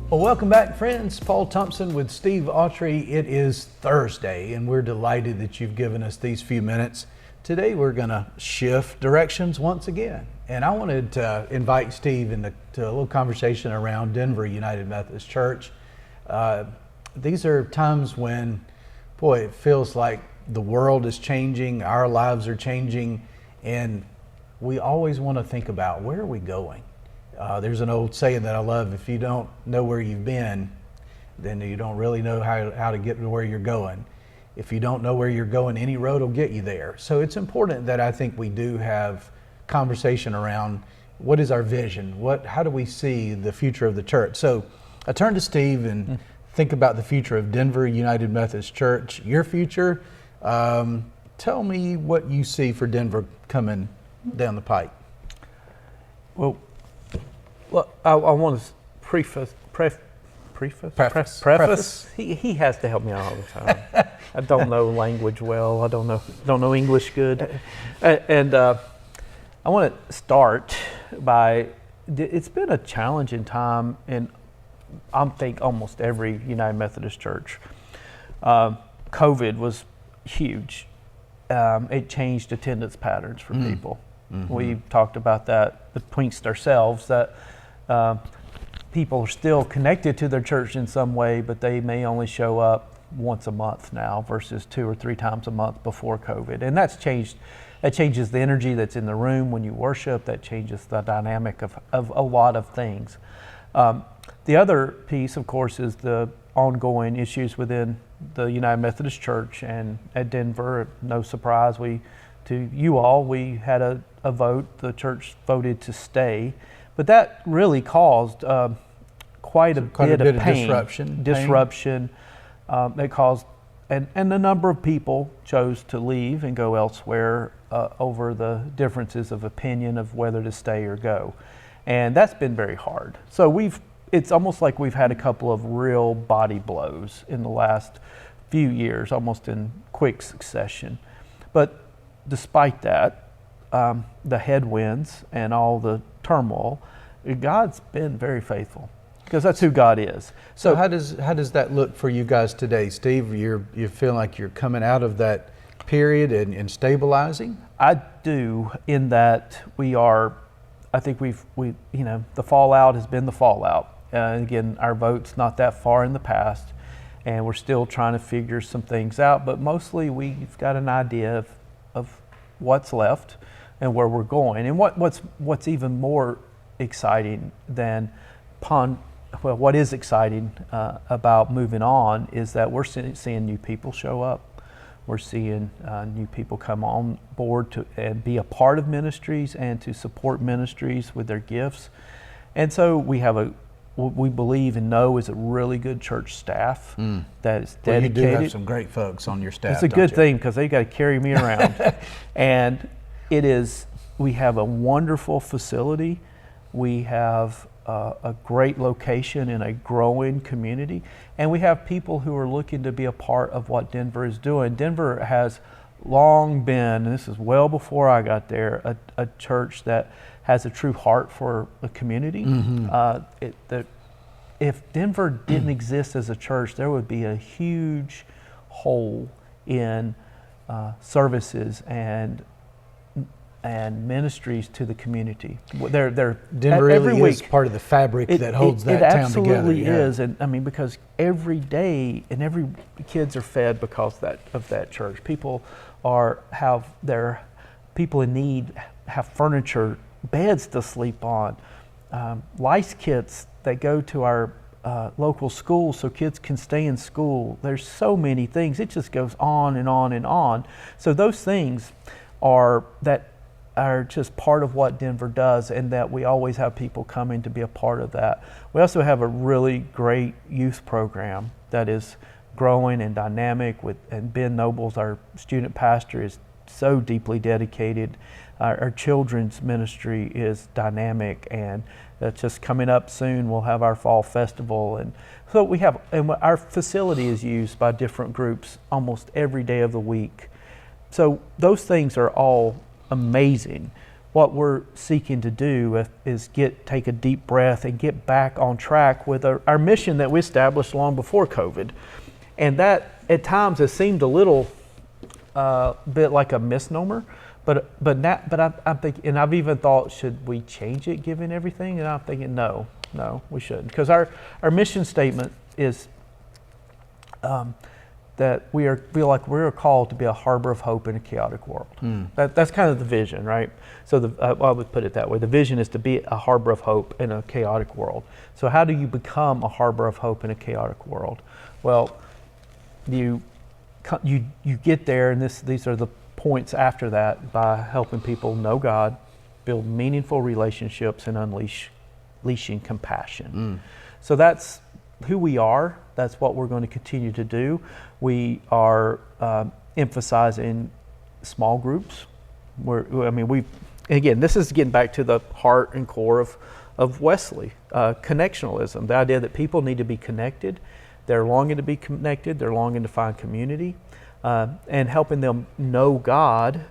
Well, welcome back, friends. Paul Thompson with Steve Autrey. It is Thursday, and we're delighted that you've given us these few minutes. Today, we're going to shift directions once again. And I wanted to invite Steve into a little conversation around Denver United Methodist Church. These are times when, boy, it feels like the world is changing, our lives are changing, and we always want to think about, where are we going? There's an old saying that I love: if you don't know where you've been, then you don't really know how to get to where you're going. If you don't know where you're going, any road will get you there. So it's important that I think we do have conversation around what is our vision, how do we see the future of the church. So I turn to Steve and think about the future of Denver United Methodist Church, your future. Tell me what you see for Denver coming down the pike. Well, I want to preface. He has to help me out all the time. I don't know language well. I don't know English good, and I want to start by. It's been a challenging time in, I think, almost every United Methodist Church. COVID was huge. It changed attendance patterns for people. Mm-hmm. We've talked about that betwixt ourselves, that people are still connected to their church in some way, but they may only show up once a month now versus 2 or 3 times a month before COVID. And that's changed. That changes the energy that's in the room when you worship. That changes the dynamic of a lot of things. The other piece, of course, is the ongoing issues within the United Methodist Church. And at Denver, no surprise, to you all, we had a vote. The church voted to stay, but that really caused quite a bit of pain, disruption. It caused, and a number of people chose to leave and go elsewhere over the differences of opinion of whether to stay or go, and that's been very hard. So it's almost like we've had a couple of real body blows in the last few years, almost in quick succession. But despite that, the headwinds and all the turmoil, God's been very faithful, because that's who God is. So how does that look for you guys today, Steve? You feel like you're coming out of that period and stabilizing? I do, in that I think the fallout has been the fallout. Again, our vote's not that far in the past, and we're still trying to figure some things out, but mostly we've got an idea of what's left and where we're going. And what's even more exciting than what is exciting about moving on is that we're seeing new people show up. We're seeing new people come on board and be a part of ministries and to support ministries with their gifts. And so we have what we believe and know is a really good church staff that is dedicated. Well, you do have some great folks on your staff. It's a good thing, because they got to carry me around. And we have a wonderful facility. We have a great location in a growing community, and we have people who are looking to be a part of what Denver is doing. Denver has long been, and this is well before I got there, a church that has a true heart for the community. Mm-hmm. If Denver didn't exist as a church, there would be a huge hole in services and ministries to the community. Denver really is part of the fabric that holds that town together. It absolutely is, and I mean, because every day and every kids are fed because of that church. People in need have furniture, beds to sleep on, lice kits that go to our local schools so kids can stay in school. There's so many things. It just goes on and on and on. So those things are just part of what Denver does, and that we always have people coming to be a part of that. We also have a really great youth program that is growing and dynamic, and Ben Nobles, our student pastor, is so deeply dedicated. Our children's ministry is dynamic, and that's just coming up soon. We'll have our fall festival, and so our facility is used by different groups almost every day of the week. So those things are all amazing, what we're seeking to do is take a deep breath and get back on track with our mission that we established long before COVID. And that at times has seemed a little bit like a misnomer, but I'm thinking, and I've even thought, should we change it given everything? And I'm thinking, no, we shouldn't, because our mission statement is that we feel like we're called to be a harbor of hope in a chaotic world. That's kind of the vision, right? So I would put it that way. The vision is to be a harbor of hope in a chaotic world. So how do you become a harbor of hope in a chaotic world? Well, you get there, and these are the points after that, by helping people know God, build meaningful relationships, and unleashing compassion. So that's who we are. That's what we're going to continue to do. We are emphasizing small groups. Again, this is getting back to the heart and core of Wesley, connectionalism, the idea that people need to be connected. They're longing to be connected. They're longing to find community, and helping them know God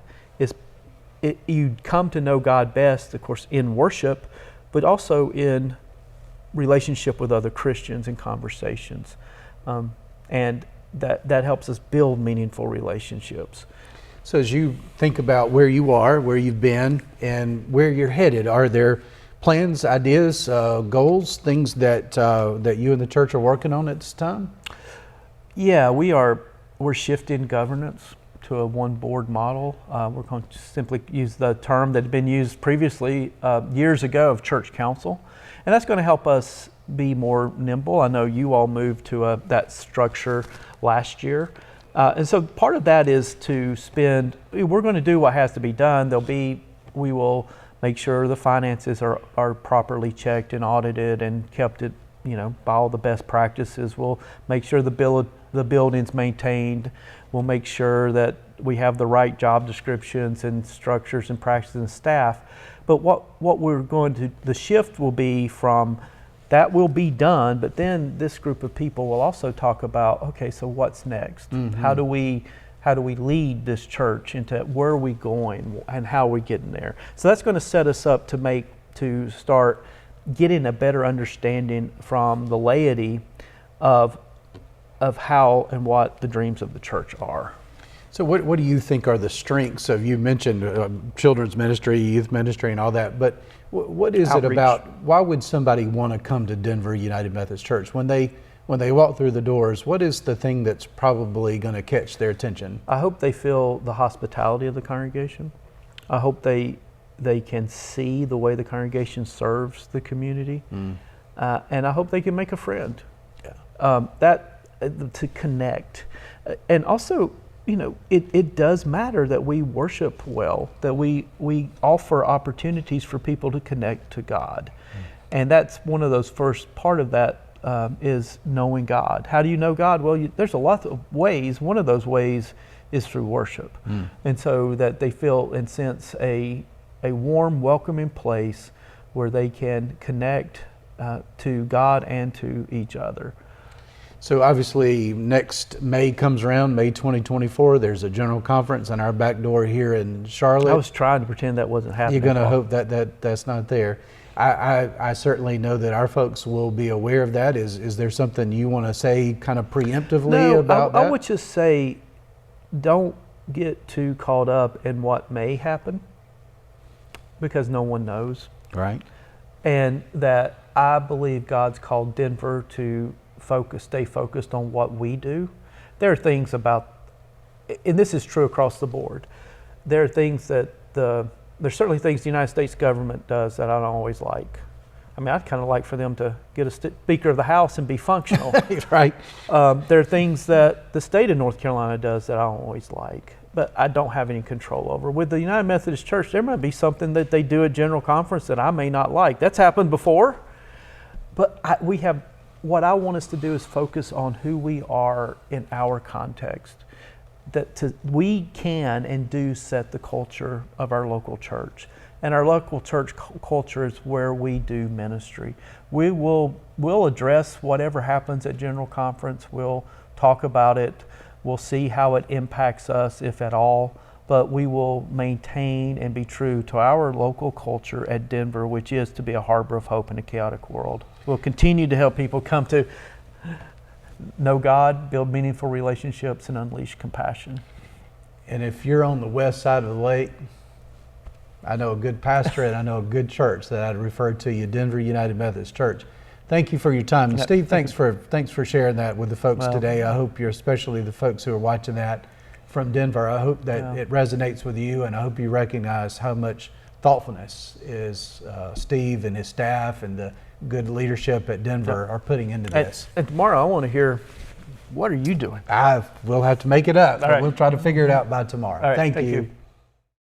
you come to know God best, of course, in worship, but also in relationship with other Christians and conversations, and that helps us build meaningful relationships. So as you think about where you are, where you've been, and where you're headed, are there plans, ideas, goals, things that you and the church are working on at this time? Yeah, we're shifting governance to a one board model. We're going to simply use the term that had been used previously years ago of church council, and that's going to help us be more nimble. I know you all moved to that structure last year, and so part of that is we're going to do what has to be done. We will make sure the finances are properly checked and audited and kept by all the best practices. We'll make sure the building's maintained. We'll make sure that we have the right job descriptions and structures and practices and staff. But what we're going to, the shift will be from that will be done, but then this group of people will also talk about, okay, so what's next? How do we lead this church into where are we going and how are we getting there? So that's going to set us up to start getting a better understanding from the laity of how and what the dreams of the church are. So what do you think are the strengths of, you mentioned children's ministry, youth ministry and all that, but what is Outreach. It about, why would somebody want to come to Denver United Methodist Church? When they walk through the doors, what is the thing that's probably going to catch their attention? I hope they feel the hospitality of the congregation. I hope they can see the way the congregation serves the community. And I hope they can make a friend. To connect. And also, it does matter that we worship well, that we offer opportunities for people to connect to God. And that's one of those first part of that is knowing God. How do you know God? Well, there's a lot of ways. One of those ways is through worship. And so that they feel and sense a warm, welcoming place where they can connect to God and to each other. So obviously next May comes around, May 2024, there's a general conference on our back door here in Charlotte. I was trying to pretend that wasn't happening. You're going to hope that's not there. I certainly know that our folks will be aware of that. Is there something you want to say kind of preemptively about that? I would just say, don't get too caught up in what may happen, because no one knows. Right. And that I believe God's called Denver to stay focused on what we do. There are things and this is true across the board. There are things there's certainly things the United States government does that I don't always like. I mean, I'd kind of like for them to get a Speaker of the House and be functional. Right. There are things that the state of North Carolina does that I don't always like, but I don't have any control over. With the United Methodist Church, there might be something that they do at General Conference that I may not like. That's happened before, but what I want us to do is focus on who we are in our context. We can and do set the culture of our local church. And our local church culture is where we do ministry. We'll address whatever happens at General Conference. We'll talk about it. We'll see how it impacts us, if at all. but we will maintain and be true to our local culture at Denver, which is to be a harbor of hope in a chaotic world. We'll continue to help people come to know God, build meaningful relationships, and unleash compassion. And if you're on the west side of the lake, I know a good pastor and I know a good church that I'd refer to you, Denver United Methodist Church. Thank you for your time. And Steve, thanks for sharing that with the folks today. I hope you're, especially the folks who are watching that from Denver, I hope that it resonates with you, and I hope you recognize how much thoughtfulness is Steve and his staff and the good leadership at Denver are putting into this. And tomorrow I want to hear, what are you doing? We'll have to make it up. All right. We'll try to figure it out by tomorrow. All right, Thank thank you. you.